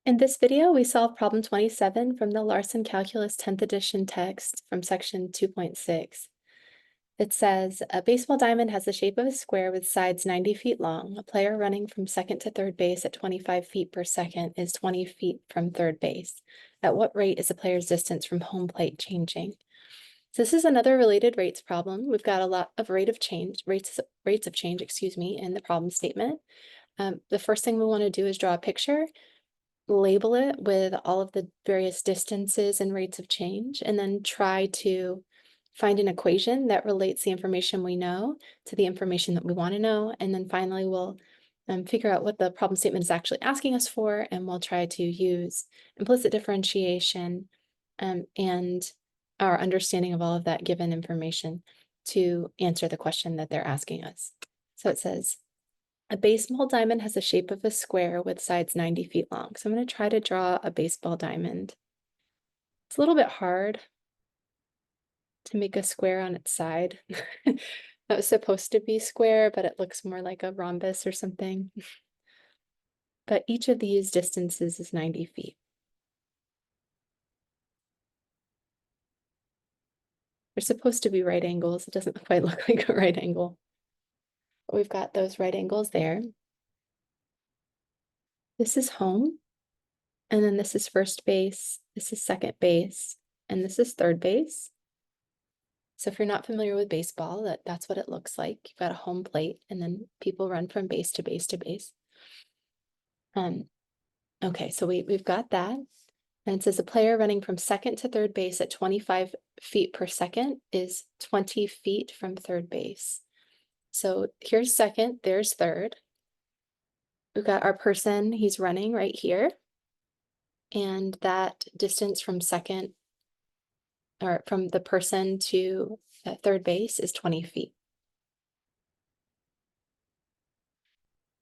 In this video, we solve problem 27 from the Larson Calculus 10th edition text from section 2.6. It says, a baseball diamond has the shape of a square with sides 90 feet long. A player running from second to third base at 25 feet per second is 20 feet from third base. At what rate is the player's distance from home plate changing? So this is another related rates problem. We've got a lot of rates of change, in the problem statement. The first thing we want to do is draw a picture, label it with all of the various distances and rates of change, and then try to find an equation that relates the information we know to the information that we want to know. And then finally, we'll figure out what the problem statement is actually asking us for, and we'll try to use implicit differentiation and our understanding of all of that given information to answer the question that they're asking us. So it says, a baseball diamond has the shape of a square with sides 90 feet long. So I'm going to try to draw a baseball diamond. It's a little bit hard to make a square on its side. That was supposed to be square, but it looks more like a rhombus or something. But each of these distances is 90 feet. They're supposed to be right angles. It doesn't quite look like a right angle. But we've got those right angles there. This is home. And then this is first base. This is second base. And this is third base. So if you're not familiar with baseball, that's what it looks like. You've got a home plate, and then people run from base to base to base. Okay, so we've got that. And it says a player running from second to third base at 25 feet per second is 20 feet from third base. So here's second, there's third. We've got our person, he's running right here. And that distance from second, or from the person to third base, is 20 feet.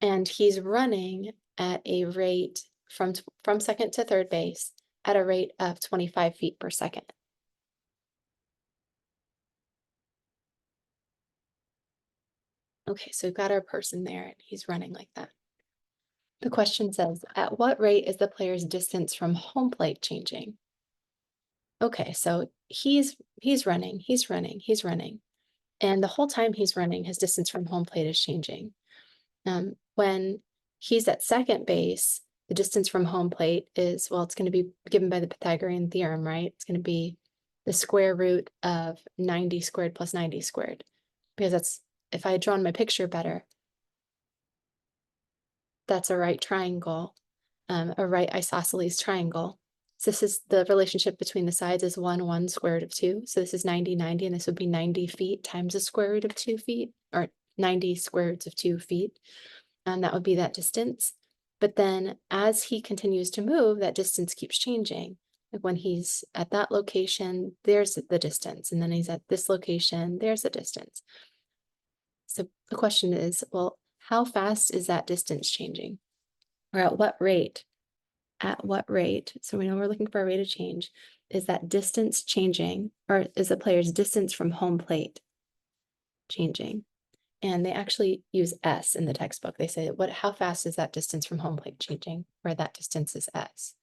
And he's running at a rate from second to third base at a rate of 25 feet per second. Okay, so we've got our person there, and he's running like that. The question says, at what rate is the player's distance from home plate changing? Okay, so he's running. And the whole time he's running, his distance from home plate is changing. When he's at second base, the distance from home plate is, well, it's going to be given by the Pythagorean theorem, right? It's going to be the square root of 90 squared plus 90 squared. Because that's, if I had drawn my picture better, that's a right triangle, a right isosceles triangle. So this is the relationship between the sides is 1 square root of 2. So this is 90, 90, and this would be 90 feet times the square root of 2 feet, or 90 square roots of 2 feet. And that would be that distance. But then as he continues to move, that distance keeps changing. Like when he's at that location, there's the distance. And then he's at this location, there's the distance. So the question is, well, how fast is that distance changing? Or at what rate? At what rate? So we know we're looking for a rate of change. Is that distance changing, or is the player's distance from home plate changing? And they actually use S in the textbook. They say, how fast is that distance from home plate changing, where that distance is S?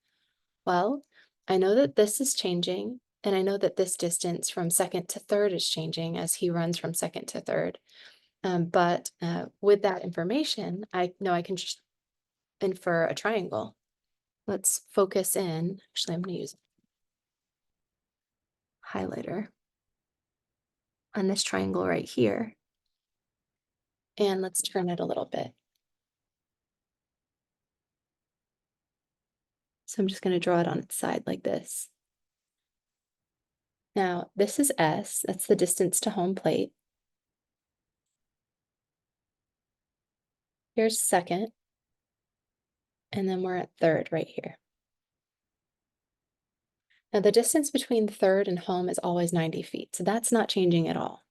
Well, I know that this is changing, and I know that this distance from second to third is changing as he runs from second to third. But with that information, I know I can just infer a triangle. Let's focus in. Actually, I'm going to use a highlighter on this triangle right here. And let's turn it a little bit. So I'm just going to draw it on its side like this. Now, this is S. That's the distance to home plate. Here's second. And then we're at third right here. Now, the distance between third and home is always 90 feet. So that's not changing at all.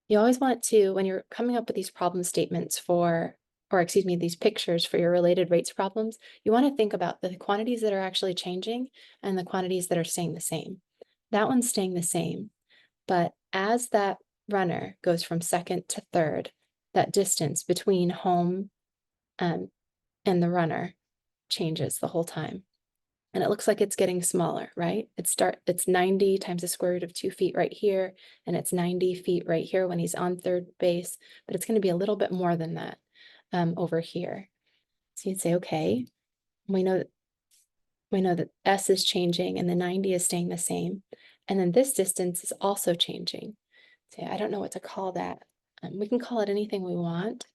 You always want to, when you're coming up with these problem statements these pictures for your related rates problems, you want to think about the quantities that are actually changing and the quantities that are staying the same. That one's staying the same, but as that runner goes from second to third, that distance between home and the runner changes the whole time. And it looks like it's getting smaller, right? It's 90 times the square root of 2 feet right here, and it's 90 feet right here when he's on third base, but it's going to be a little bit more than that over here. So you'd say, okay, we know that S is changing and the 90 is staying the same. And then this distance is also changing. So I don't know what to call that. We can call it anything we want.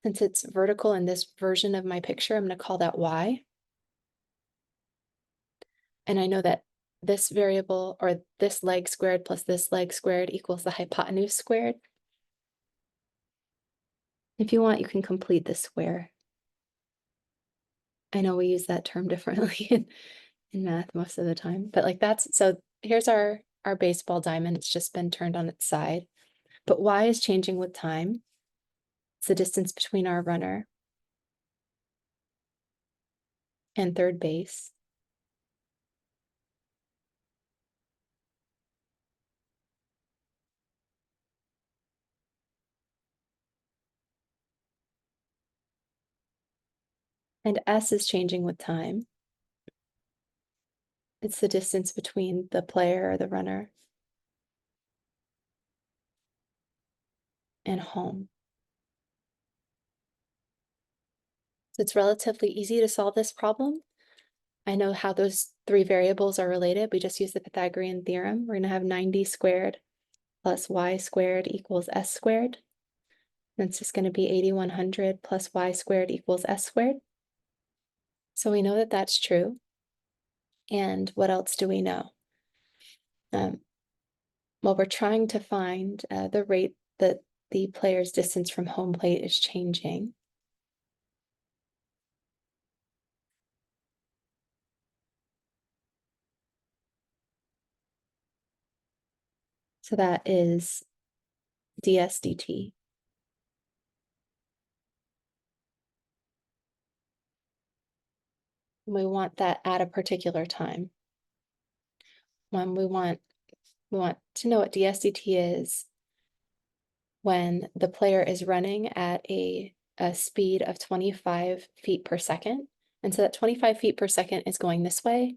Since it's vertical in this version of my picture, I'm going to call that Y. And I know that this variable, or this leg squared plus this leg squared, equals the hypotenuse squared. If you want, you can complete the square. I know we use that term differently in math most of the time, but like so here's our baseball diamond. It's just been turned on its side, but Y is changing with time. It's the distance between our runner and third base. And S is changing with time. It's the distance between the player or the runner and home. So it's relatively easy to solve this problem. I know how those three variables are related. We just use the Pythagorean theorem. We're going to have 90 squared plus y squared equals s squared. And it's just going to be 8100 plus y squared equals s squared. So we know that that's true. And what else do we know? Well, we're trying to find the rate that the player's distance from home plate is changing. So that is ds dt. We want that at a particular time. When we want to know what ds dt is when the player is running at a speed of 25 feet per second. And so that 25 feet per second is going this way.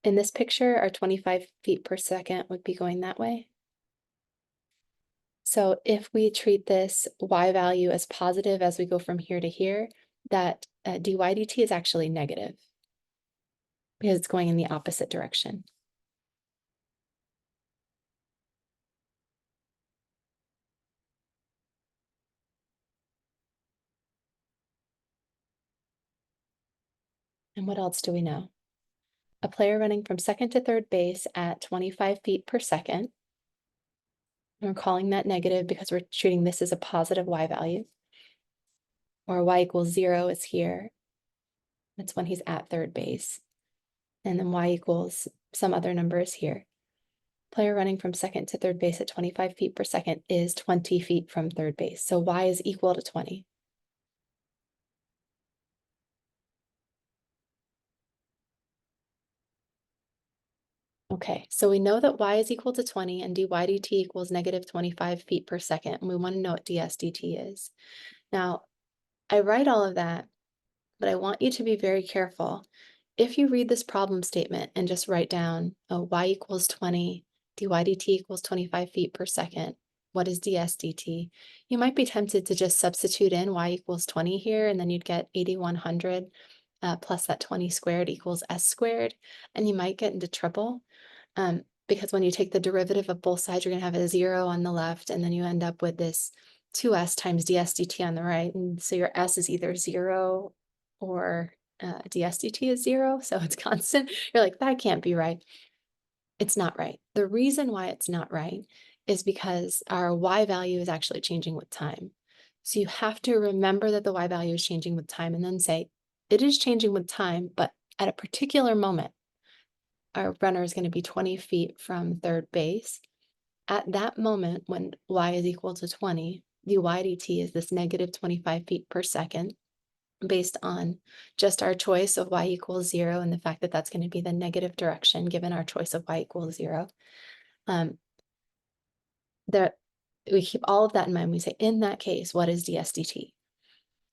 In this picture, our 25 feet per second would be going that way. So if we treat this y value as positive as we go from here to here, that dy dt is actually negative because it's going in the opposite direction. And what else do we know? A player running from second to third base at 25 feet per second. And we're calling that negative because we're treating this as a positive y value. Or y equals 0 is here. That's when he's at third base. And then y equals some other number is here. Player running from second to third base at 25 feet per second is 20 feet from third base. So y is equal to 20. Okay, so we know that y is equal to 20 and dy dt equals negative 25 feet per second. And we want to know what ds dt is. Now, I write all of that, but I want you to be very careful. If you read this problem statement and just write down y equals 20, dy dt equals 25 feet per second, what is ds dt? You might be tempted to just substitute in y equals 20 here, and then you'd get 8100 plus that 20 squared equals s squared, and you might get into trouble because when you take the derivative of both sides, you're going to have a 0 on the left, and then you end up with this 2s times ds dt on the right, and so your s is either 0 or ds dt is 0, so it's constant. You're like, that can't be right. It's not right. The reason why it's not right is because our y value is actually changing with time. So you have to remember that the y value is changing with time and then say, it is changing with time, but at a particular moment, our runner is going to be 20 feet from third base. At that moment, when y is equal to 20, dy dt is this negative 25 feet per second, based on just our choice of y equals 0 and the fact that that's going to be the negative direction given our choice of y equals 0. That we keep all of that in mind. We say, in that case, what is ds dt?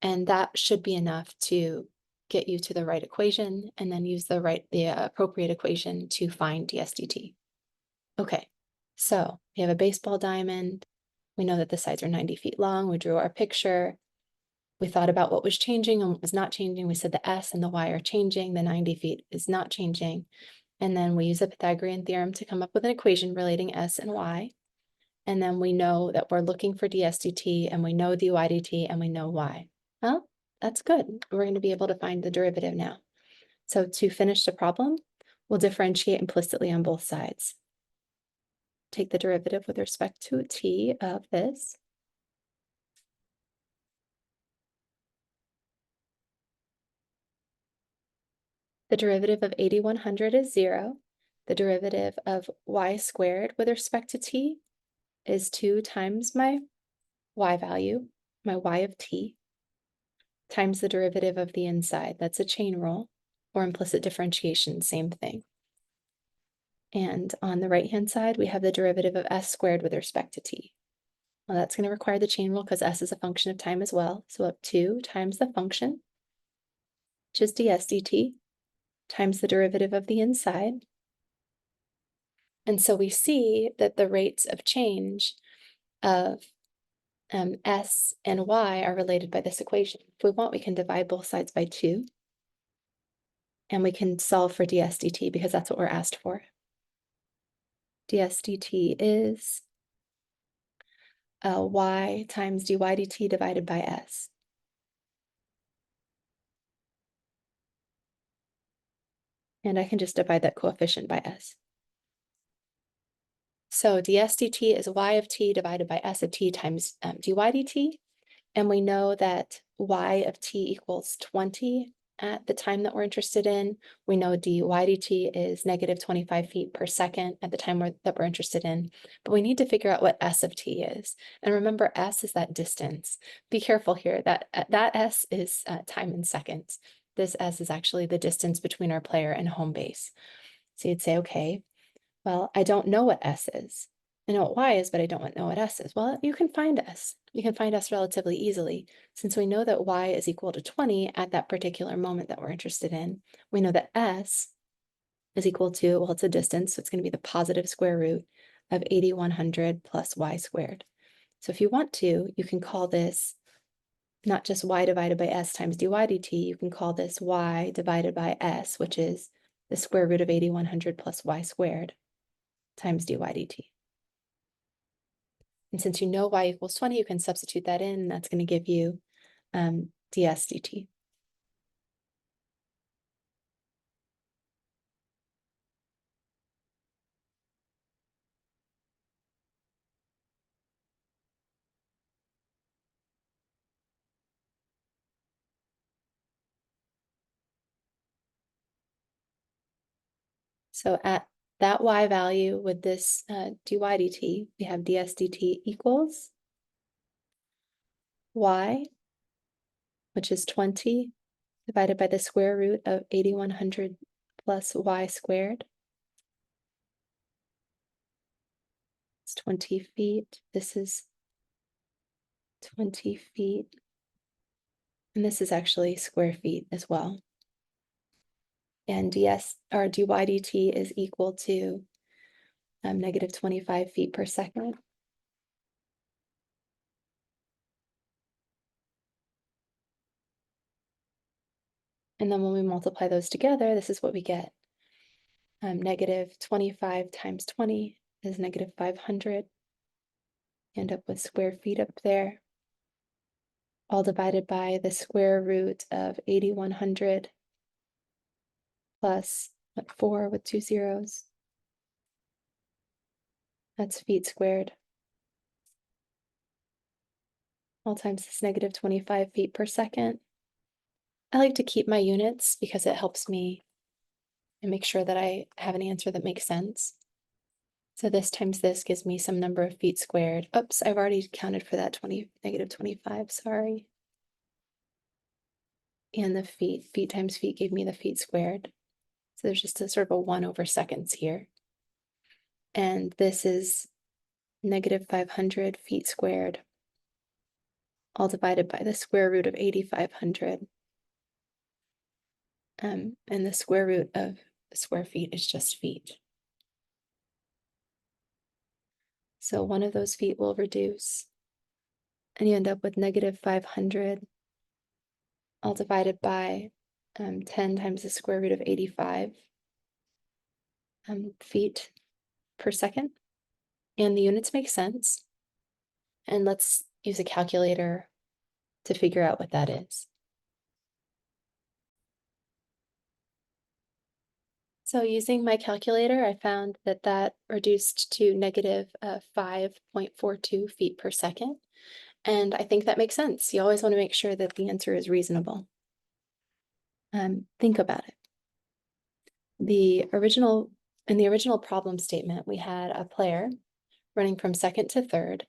And that should be enough to get you to the right equation, and then use the appropriate equation to find ds dt. Okay, so we have a baseball diamond. We know that the sides are 90 feet long. We drew our picture. We thought about what was changing and what was not changing. We said the S and the Y are changing. The 90 feet is not changing. And then we use the Pythagorean theorem to come up with an equation relating S and Y. And then we know that we're looking for ds dt, and we know dy dt, and we know y. Well, that's good. We're going to be able to find the derivative now. So to finish the problem, we'll differentiate implicitly on both sides. Take the derivative with respect to t of this. The derivative of 8100 is 0. The derivative of y squared with respect to t is 2 times my y value, my y of t, times the derivative of the inside. That's a chain rule, or implicit differentiation, same thing. And on the right-hand side, we have the derivative of s squared with respect to t. Well, that's going to require the chain rule because s is a function of time as well. So up 2 times the function, which is ds dt, times the derivative of the inside. And so we see that the rates of change of s and y are related by this equation. If we want, we can divide both sides by 2. And we can solve for ds dt because that's what we're asked for. ds dt is y times dy dt divided by s. And I can just divide that coefficient by s. So ds dt is y of t divided by s of t times dy dt. And we know that y of t equals 20 at the time that we're interested in. We know dy dt is negative 25 feet per second at the time that we're interested in. But we need to figure out what s of t is. And remember, s is that distance. Be careful here. That s is time in seconds. This s is actually the distance between our player and home base. So you'd say, okay, well, I don't know what s is. I know what y is, but I don't know what s is. Well, you can find s. You can find s relatively easily. Since we know that y is equal to 20 at that particular moment that we're interested in, we know that s is equal to, well, it's a distance, so it's going to be the positive square root of 8100 plus y squared. So if you want to, you can call this not just y divided by s times dy dt, you can call this y divided by s, which is the square root of 8100 plus y squared times dy dt. And since you know y equals 20, you can substitute that in, and that's going to give you ds dt. So at that y value with this dy dt, we have ds dt equals y, which is 20, divided by the square root of 8100 plus y squared. It's 20 feet. This is 20 feet. And this is actually square feet as well. And dy dt is equal to negative 25 feet per second. And then when we multiply those together, this is what we get. Negative 25 times 20 is negative 500. End up with square feet up there, all divided by the square root of 8100 plus 4 with 2 zeros. That's feet squared. All times this negative 25 feet per second. I like to keep my units because it helps me and make sure that I have an answer that makes sense. So this times this gives me some number of feet squared. Oops, I've already counted for that negative 25, sorry. And the feet times feet gave me the feet squared. So there's just a sort of a 1 over seconds here. And this is negative 500 feet squared, all divided by the square root of 8500. and the square root of square feet is just feet. So one of those feet will reduce, and you end up with -500 all divided by 10 times the square root of 85 feet per second. And the units make sense. And let's use a calculator to figure out what that is. So using my calculator, I found that that reduced to -5.42 feet per second. And I think that makes sense. You always want to make sure that the answer is reasonable. Think about it. In the original problem statement, we had a player running from second to third,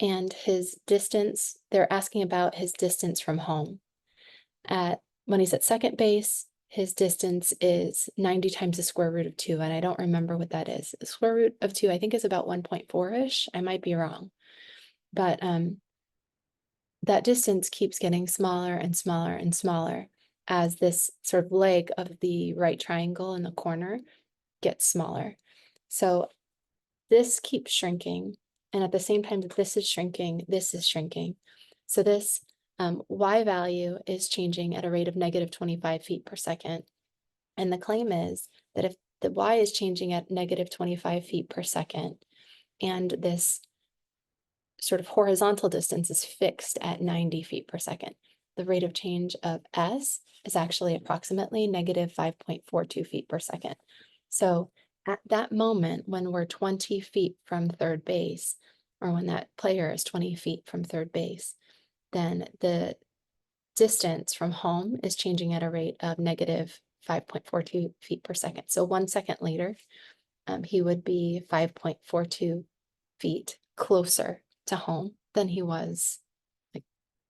and his distance, they're asking about his distance from home. When he's at second base, his distance is 90 times the square root of 2, and I don't remember what that is. The square root of 2, I think, is about 1.4-ish. I might be wrong. But that distance keeps getting smaller and smaller and smaller as this sort of leg of the right triangle in the corner gets smaller. So this keeps shrinking, and at the same time that this is shrinking, this is shrinking. So this y value is changing at a rate of -25 feet per second. And the claim is that if the y is changing at -25 feet per second, and this sort of horizontal distance is fixed at 90 feet per second, the rate of change of s is actually approximately -5.42 feet per second. So at that moment, when we're 20 feet from third base, or when that player is 20 feet from third base, then the distance from home is changing at a rate of -5.42 feet per second. So 1 second later, he would be 5.42 feet closer to home than he was like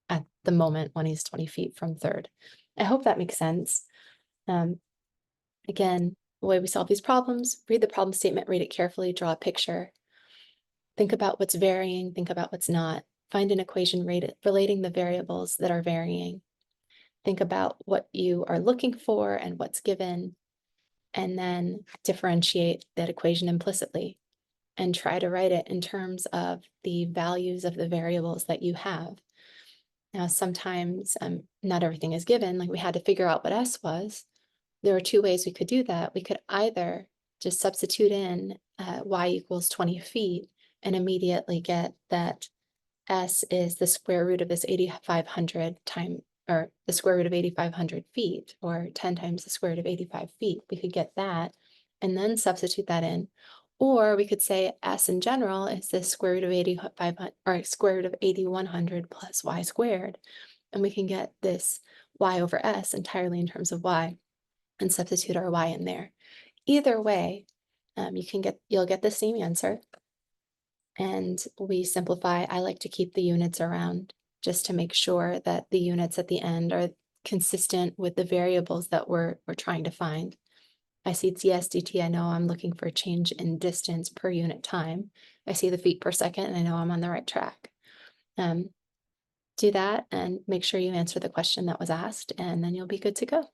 at the moment when he's 20 feet from third. I hope that makes sense. Again, the way we solve these problems, read the problem statement, read it carefully, draw a picture, think about what's varying, think about what's not, find an equation relating the variables that are varying, think about what you are looking for and what's given, and then differentiate that equation implicitly and try to write it in terms of the values of the variables that you have. Now, sometimes not everything is given, like we had to figure out what S was. There were two ways we could do that. We could either just substitute in y equals 20 feet and immediately get that S is the square root of this 8,500 or the square root of 8,500 feet, or 10 times the square root of 85 feet. We could get that and then substitute that in. Or we could say S in general is the square root of 8,500 or square root of 8,100 plus y squared. And we can get this y over S entirely in terms of y and substitute our y in there. Either way, you'll get the same answer. And we simplify. I like to keep the units around just to make sure that the units at the end are consistent with the variables that we're trying to find. I see ds dt, I know I'm looking for a change in distance per unit time. I see the feet per second, and I know I'm on the right track. Do that and make sure you answer the question that was asked, and then you'll be good to go.